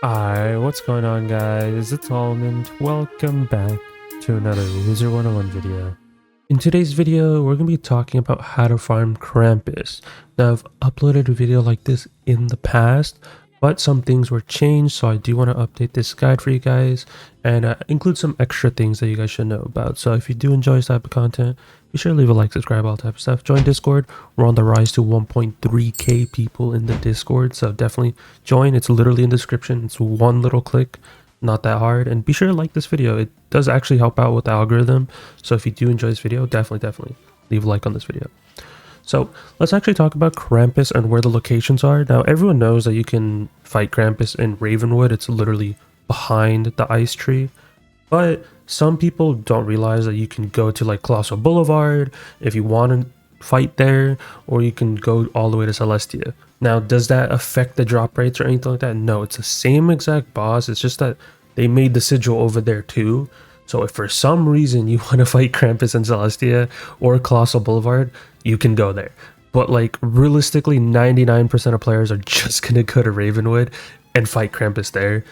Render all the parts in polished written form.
Hi, what's going on guys? It's Almond. Welcome back to another Wizard101 video. In today's video, we're going to be talking about how to farm Krampus. Now, I've uploaded a video like this in the past, but some things were changed, so I do want to update this guide for you guys and include some extra things that you guys should know about. So if you do enjoy this type of content, be sure to leave a like, subscribe, all type of stuff. Join Discord. We're on the rise to 1.3k people in the Discord, so definitely join. It's literally in the description. It's one little click, not that hard. And be sure to like this video. It does actually help out with the algorithm. So if you do enjoy this video, definitely leave a like on this video. So let's actually talk about Krampus and where the locations are. Now everyone knows that you can fight Krampus in Ravenwood. It's literally behind the ice tree. But some people don't realize that you can go to like Colossal Boulevard if you want to fight there, or you can go all the way to Celestia. Now, does that affect the drop rates or anything like that? No, it's the same exact boss. It's just that they made the sigil over there too. So if for some reason you want to fight Krampus in Celestia or Colossal Boulevard, you can go there. But like realistically, 99% of players are just going to go to Ravenwood and fight Krampus there.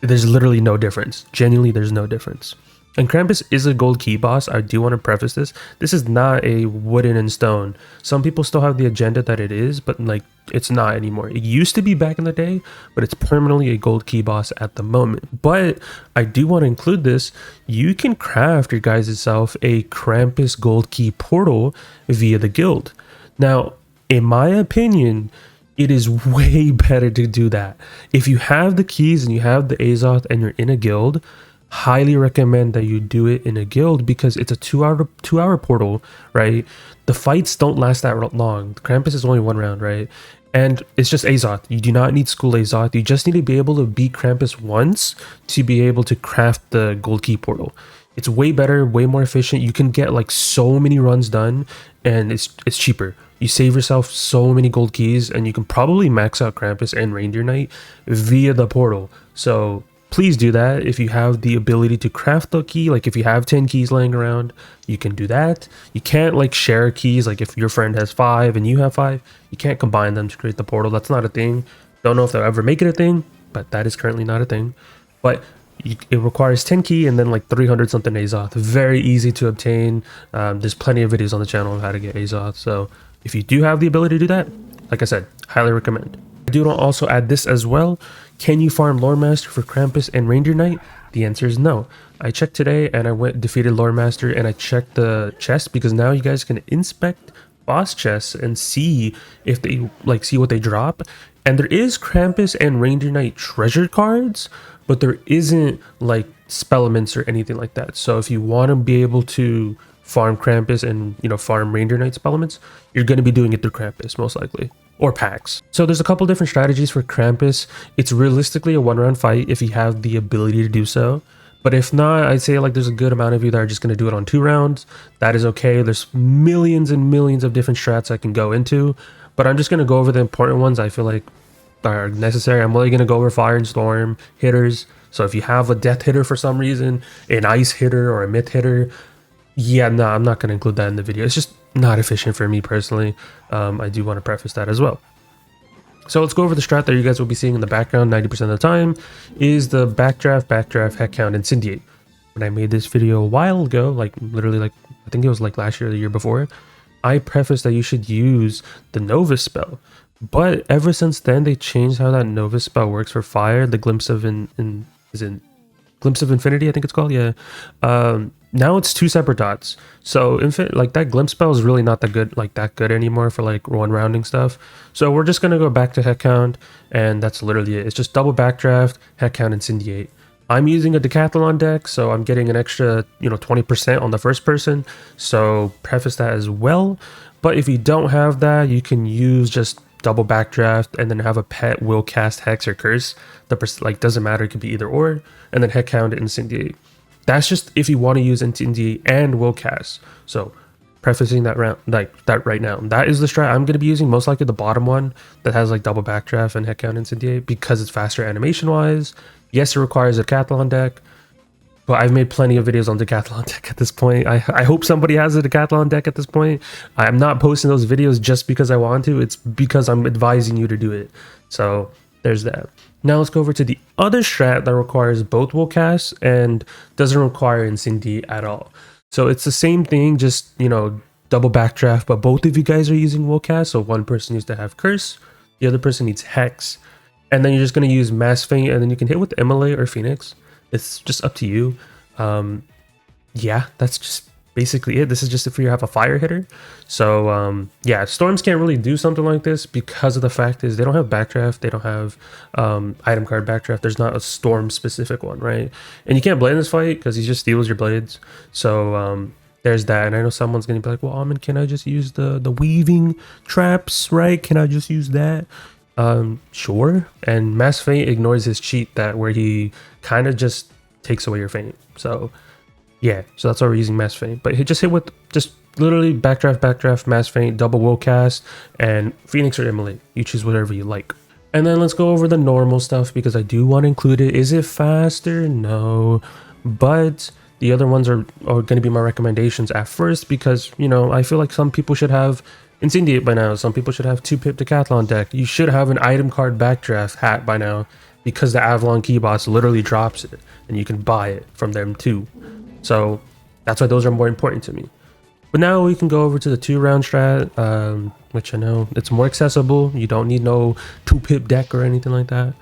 There's literally no difference. Genuinely, there's no difference. And Krampus is a gold key boss. I do want to preface this. This is not a wooden and stone. Some people still have the agenda that it is, but like it's not anymore. It used to be back in the day, but it's permanently a gold key boss at the moment. But I do want to include this. You can craft your guys' self a Krampus gold key portal via the guild. Now, in my opinion, it is way better to do that. If you have the keys and you have the Azoth and you're in a guild, highly recommend that you do it in a guild because it's a two-hour portal, right? The fights don't last that long. Krampus is only one round, right? And it's just Azoth. You do not need school Azoth. You just need to be able to beat Krampus once to be able to craft the gold key portal. It's way better, way more efficient. You can get like so many runs done and it's cheaper. You save yourself so many gold keys and you can probably max out Krampus and Reindeer Knight via the portal. So please do that if you have the ability to craft the key. Like if you have 10 keys laying around, you can do that. You can't like share keys. Like if your friend has 5 and you have 5, you can't combine them to create the portal. That's not a thing. Don't know if they'll ever make it a thing, but that is currently not a thing. But it requires 10 key and then like 300 something Azoth. Very easy to obtain. There's plenty of videos on the channel of how to get Azoth. So if you do have the ability to do that, like I said, highly recommend. I do want to also add this as well. Can you farm Loremaster for Krampus and Reindeer Knight? The answer is no. I checked today and I went defeated Loremaster and I checked the chest because now you guys can inspect boss chests and see if they like see what they drop. And there is Krampus and Reindeer Knight treasure cards, but there isn't like spellements or anything like that. So if you want to be able to farm Krampus and farm Reindeer Knight spellements, you're going to be doing it through Krampus most likely, or packs. So there's a couple different strategies for Krampus. It's realistically a 1-round fight if you have the ability to do so. But if not, I'd say like there's a good amount of you that are just going to do it on 2 rounds. That is okay. There's millions and millions of different strats I can go into, but I'm just going to go over the important ones I feel like are necessary. I'm only going to go over fire and storm hitters. So if you have a death hitter for some reason, an ice hitter or a myth hitter, yeah, no, I'm not going to include that in the video. It's just not efficient for me personally. I do want to preface that as well. So let's go over the strat that you guys will be seeing in the background 90% of the time is the backdraft, heck count, incendiate. When I made this video a while ago, like literally like, I think it was like last year or the year before, I prefaced that you should use the Novus spell. But ever since then, they changed how that Novus spell works for fire. The Glimpse of Glimpse of Infinity, I think it's called. Yeah. Now it's 2 separate dots. So like that glimpse spell is really not that good anymore for like 1-rounding stuff. So we're just gonna go back to heck count, and that's literally it. It's just double backdraft, heck count, incendiate. I'm using a decathlon deck, so I'm getting an extra 20% on the first person. So preface that as well. But if you don't have that, you can use just double backdraft and then have a pet will cast hex or curse. Doesn't matter, it could be either or, and then heck count, incendiate. That's just if you want to use incendiate and will cast. So prefacing that right now, that is the strat I'm going to be using, most likely the bottom one that has like double backdraft and heck count, incendiate, because it's faster animation wise. Yes, it requires a decathlon deck, but I've made plenty of videos on decathlon deck at this point. I hope somebody has a decathlon deck at this point. I'm not posting those videos just because I want to. It's because I'm advising you to do it. So there's that. Now let's go over to the other strat that requires both will casts and doesn't require Incendiate at all. So it's the same thing, just, you know, double backdraft, but both of you guys are using will cast. So one person needs to have Curse, the other person needs Hex, and then you're just going to use Mass Feint, and then you can hit with Immolate or Phoenix. It's just up to you. Yeah, that's just basically it. This is just if you have a fire hitter. So yeah, storms can't really do something like this because of the fact is they don't have backdraft, they don't have item card backdraft. There's not a storm specific one, right? And you can't blade in this fight because he just steals your blades. So there's that. And I know someone's gonna be like, well, Almond, can I just use the weaving traps, right? Can I just use that? Sure. And Mass Feint ignores his cheat that where he kind of just takes away your feint. So yeah, so that's why we're using Mass Feint. But just hit with just literally backdraft, Mass Feint, double will cast, and Phoenix or Immolate. You choose whatever you like. And then let's go over the normal stuff because I do want to include it. Is it faster? No. But the other ones are going to be my recommendations at first because, you know, I feel like some people should have Incendiate by now. Some people should have 2-pip Decathlon deck. You should have an item card backdraft hat by now because the Avalon key boss literally drops it and you can buy it from them too. So that's why those are more important to me. But now we can go over to the 2-round strat, which I know it's more accessible. You don't need no 2-pip deck or anything like that.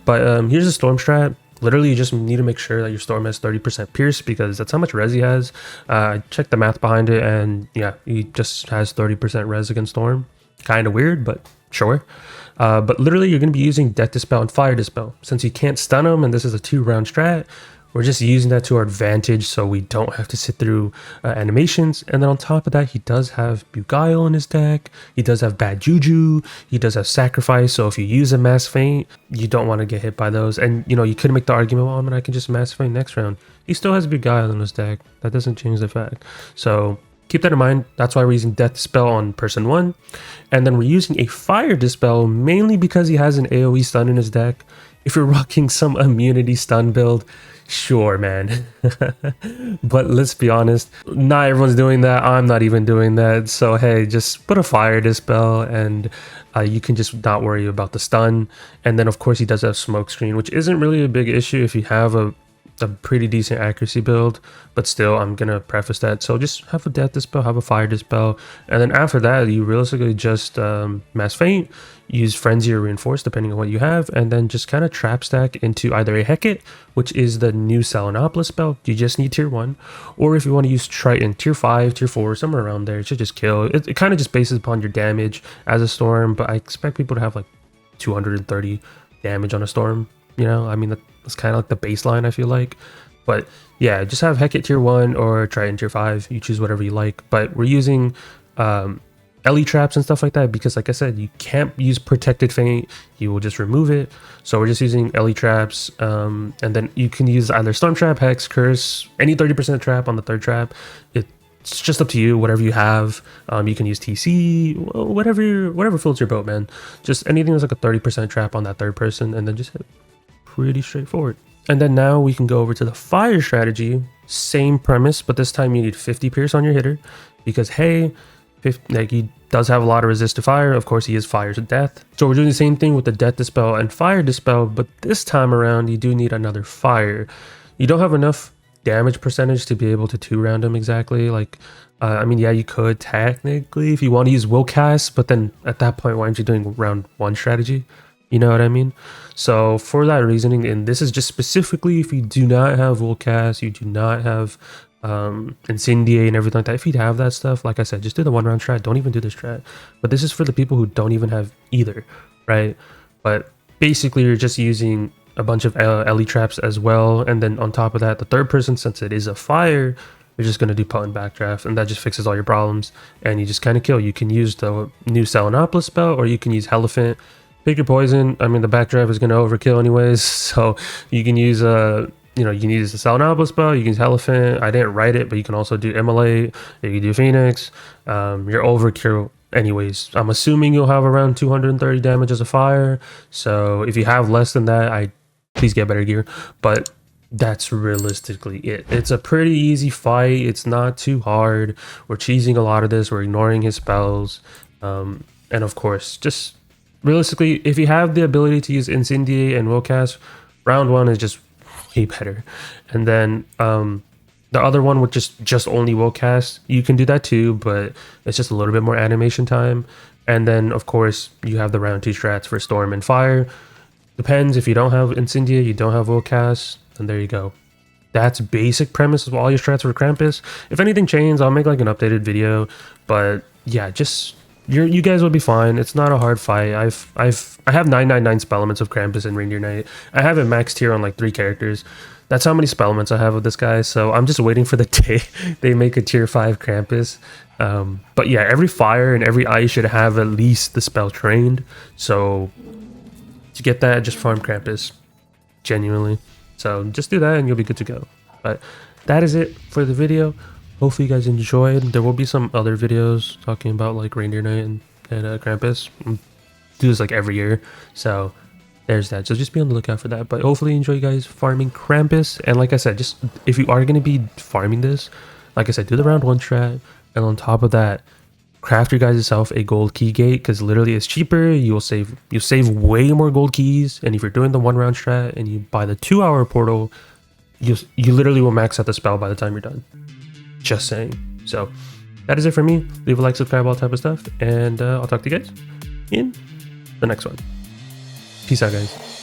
But here's the storm strat. Literally, you just need to make sure that your storm has 30% pierce because that's how much res he has. I checked the math behind it, and yeah, he just has 30% res against storm. Kind of weird, but sure. But literally, you're going to be using Death Dispel and Fire Dispel. Since you can't stun him, and this is a 2-round strat, we're just using that to our advantage so we don't have to sit through animations. And then on top of that, he does have Beguile in his deck. He does have Bad Juju. He does have Sacrifice. So if you use a Mass Feint, you don't want to get hit by those. And, you know, you could make the argument, well, I mean, I can just Mass Feint next round. He still has Beguile in his deck. That doesn't change the fact. So keep that in mind. That's why we're using Death Dispel on person 1. And then we're using a Fire Dispel mainly because he has an AoE stun in his deck. If you're rocking some immunity stun build, sure, man. But let's be honest, not everyone's doing that. I'm not even doing that. So hey, just put a Fire Dispel and you can just not worry about the stun. And then of course he does have smoke screen, which isn't really a big issue if you have a pretty decent accuracy build, but still I'm gonna preface that. So just have a Death Dispel, have a Fire Dispel, and then after that you realistically just Mass Feint, use Frenzy or Reinforce depending on what you have, and then just kind of trap stack into either a Hecate, which is the new Selenopolis spell. You just need tier 1, or if you want to use Triton, tier 5, tier 4, somewhere around there. It should just kill. It kind of just bases upon your damage as a storm, but I expect people to have like 230 damage on a storm. You know, I mean, that's kind of like the baseline, I feel like. But yeah, just have Hecate tier 1 or Triton tier 5. You choose whatever you like. But we're using LE traps and stuff like that because, like I said, you can't use protected feint. You will just remove it. So we're just using LE traps. And then you can use either Storm Trap, Hex, Curse, any 30% trap on the 3rd trap. It's just up to you, whatever you have. You can use TC, whatever floats your boat, man. Just anything that's like a 30% trap on that 3rd person, and then just hit. Pretty straightforward. And then now we can go over to the fire strategy. Same premise, but this time you need 50 pierce on your hitter because hey, like he does have a lot of resist to fire. Of course, he is fire to death. So we're doing the same thing with the Death Dispel and Fire Dispel, but this time around you do need another fire. You don't have enough damage percentage to be able to 2-round him exactly. Like, I mean, yeah, you could technically if you want to use will cast, but then at that point, why aren't you doing round 1 strategy? You know what I mean? So for that reasoning, and this is just specifically if you do not have will cast, you do not have Incendiate and everything like that. If you have that stuff, like I said, just do the 1-round strat. Don't even do this strat. But this is for the people who don't even have either, right? But basically, you're just using a bunch of LE traps as well. And then on top of that, the 3rd person, since it is a fire, you're just going to do potent backdraft, and that just fixes all your problems. And you just kind of kill. You can use the new Selenopolis spell, or you can use Elephant. Pick your poison. I mean, the backdraft is going to overkill anyways, so you can use you can use the Selenopolis spell, you can use Elephant. I didn't write it, but you can also do Immolate, you can do Phoenix. You're overkill anyways. I'm assuming you'll have around 230 damage as a fire, so if you have less than that, please get better gear, but that's realistically it. It's a pretty easy fight. It's not too hard. We're cheesing a lot of this. We're ignoring his spells, and of course, just realistically, if you have the ability to use Incendiary and Willcast, round 1 is just way better. And then the other one with just only Willcast, you can do that too, but it's just a little bit more animation time. And then of course you have the round 2 strats for Storm and Fire. Depends, if you don't have Incendia, you don't have Willcast, then there you go. That's basic premise of all your strats for Krampus. If anything changes, I'll make like an updated video. But yeah, just you guys will be fine. It's not a hard fight. I have 999 spell elements of Krampus and Reindeer Knight. I have it maxed here on like 3 characters. That's how many spell elements I have with this guy. So I'm just waiting for the day they make a tier 5 Krampus. But yeah, every fire and every ice should have at least the spell trained. So to get that, just farm Krampus, genuinely. So just do that and you'll be good to go. But that is it for the video. Hopefully you guys enjoyed. There will be some other videos talking about like Reindeer Knight and Krampus. Do this like every year. So there's that. So just be on the lookout for that. But hopefully you enjoy you guys farming Krampus. And like I said, just if you are going to be farming this, like I said, do the round 1 strat. And on top of that, craft your guys yourself a gold key gate, because literally it's cheaper. You'll save way more gold keys. And if you're doing the 1 round strat and you buy the 2-hour portal, you literally will max out the spell by the time you're done. Just saying. So that is it for me. Leave a like, subscribe, all type of stuff, and I'll talk to you guys in the next one. Peace out, guys.